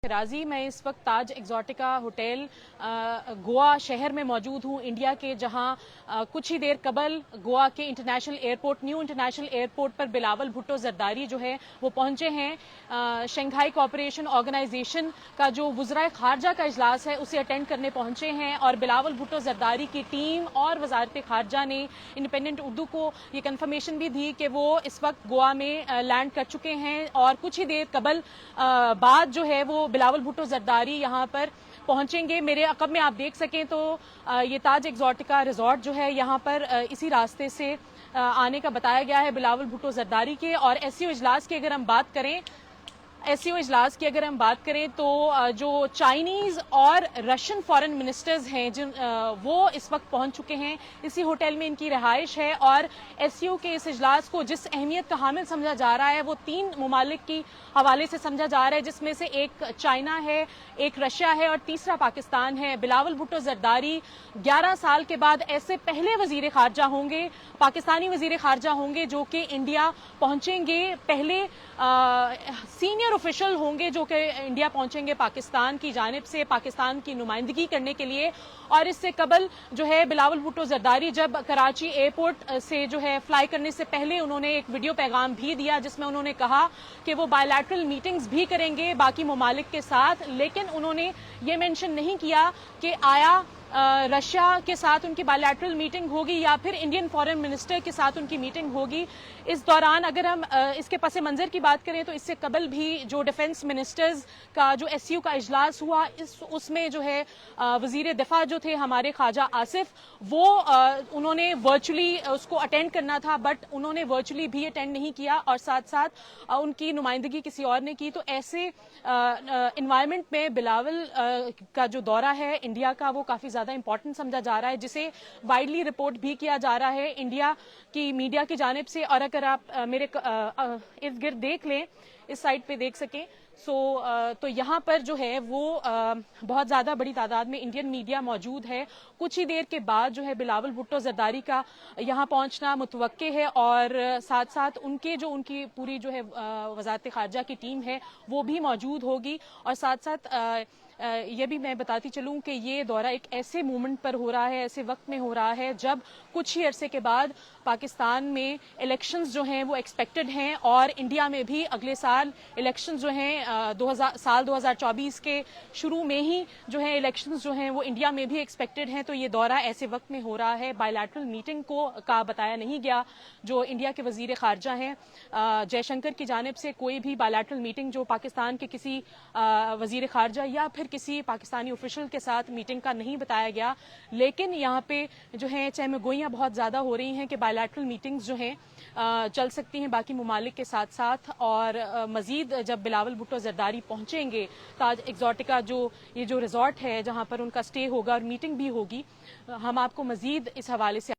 राजी मैं इस वक्त ताज एक्सोटिका होटल गोवा शहर में मौजूद हूं, इंडिया के, जहां कुछ ही देर कबल गोवा के international airport, new international airport पर बिलावल भुट्टो जरदारी जो है वो पहुंचे हैं। शंघाई कोऑपरेशन ऑर्गेनाइजेशन का जो वज़राए खारजा का इजलास है उसे अटेंड करने पहुंचे हैं और बिलावल भुट्टो जरदारी की टीम और वजारत खारजा ने इंडिपेंडेंट उर्दू को ये कंफर्मेशन भी दी कि वो इस वक्त गोवा में लैंड कर चुके हैं और कुछ ही देर कबल बाद जो है वो बिलावल भुट्टो जरदारी यहाँ पर पहुंचेंगे। मेरे अकब में आप देख सकें तो ये ताज एक्सोटिका रिजॉर्ट जो है यहाँ पर इसी रास्ते से आने का बताया गया है बिलावल भुट्टो जरदारी के। और एससीओ इजलास की अगर हम बात करें, तो जो चाइनीज और रशियन फॉरेन मिनिस्टर्स हैं वो इस वक्त पहुंच चुके हैं। इसी होटल में इनकी रिहाइश है और एससीओ के इस इजलास को जिस अहमियत का हामिल समझा जा रहा है वो 3 ममालिक की हवाले से समझा जा रहा है, जिसमें से एक चाइना है, एक रशिया है और तीसरा पाकिस्तान है। बिलावल भुट्टो जरदारी 11 साल के बाद ऐसे पहले वजीर खारजा होंगे, पाकिस्तानी वजीर खारजा होंगे जो कि इंडिया पहुंचेंगे, पहले सीनियर ऑफिशियल होंगे जो कि इंडिया पहुंचेंगे पाकिस्तान की जानिब से, पाकिस्तान की नुमाइंदगी करने के लिए। और इससे कबल जो है बिलावल भुट्टो जरदारी जब कराची एयरपोर्ट से जो है फ्लाई करने से पहले उन्होंने एक वीडियो पैगाम भी दिया जिसमें उन्होंने कहा कि वो बायलैटरल मीटिंग्स भी करेंगे बाकी ममालिक के साथ, लेकिन उन्होंने ये मेंशन नहीं किया कि आया रशिया के साथ उनकी बायलैटरल मीटिंग होगी या फिर इंडियन फॉरेन मिनिस्टर के साथ उनकी मीटिंग होगी। इस दौरान अगर हम इसके पस मंजर की बात करें तो इससे कबल भी जो डिफेंस मिनिस्टर्स का जो एससीओ का इजलास हुआ उसमें जो है वजीर दिफा जो थे हमारे ख्वाजा आसिफ, वो उन्होंने वर्चुअली उसको अटेंड करना था बट उन्होंने वर्चुअली भी अटेंड नहीं किया और साथ साथ उनकी नुमाइंदगी किसी और ने की। तो ऐसे इन्वायरमेंट में बिलावल का जो दौरा है इंडिया का वो काफी ज्यादा इंपॉर्टेंट समझा जा रहा है, जिसे वाइडली रिपोर्ट भी किया जा रहा है इंडिया की मीडिया की जानिब से। और अगर आप मेरे इर्द गिर्द देख लें, इस साइड पे देख सकें तो यहाँ पर जो है वो बहुत ज़्यादा बड़ी तादाद में इंडियन मीडिया मौजूद है। कुछ ही देर के बाद जो है बिलावल भुट्टो जरदारी का यहाँ पहुँचना मुतवक्के है और साथ साथ उनकी पूरी जो है वज़ारत खारजा की टीम है वो भी मौजूद होगी। और साथ साथ ये भी मैं बताती चलूं कि ये दौरा एक ऐसे मोमेंट पर हो रहा है, ऐसे वक्त में हो रहा है जब कुछ ही अरसे के बाद पाकिस्तान में इलेक्शंस जो हैं वो एक्सपेक्टेड हैं और इंडिया में भी अगले साल इलेक्शंस जो हैं 2024 के शुरू में ही जो है इलेक्शंस जो हैं वो इंडिया में भी एक्सपेक्टेड हैं। तो ये दौरा ऐसे वक्त में हो रहा है। बायलैटरल मीटिंग का बताया नहीं गया। जो इंडिया के वजीर खारजा हैं जयशंकर की जानिब से कोई भी बायलैटरल मीटिंग जो पाकिस्तान के किसी वजीर खारजा या फिर किसी पाकिस्तानी ऑफिशियल के साथ मीटिंग का नहीं बताया गया। लेकिन यहाँ पे जो है चहमगोइयाँ बहुत ज़्यादा हो रही हैं कि बायलैटरल मीटिंग्स जो हैं चल सकती हैं बाकी ममालिक के साथ साथ। और मजीद जब बिलावल भुट्टो जरदारी पहुँचेंगे ताज एक्सोटिका जो रिजॉर्ट है जहाँ पर उनका स्टे होगा और मीटिंग भी होगी, हम आपको मजीद इस हवाले से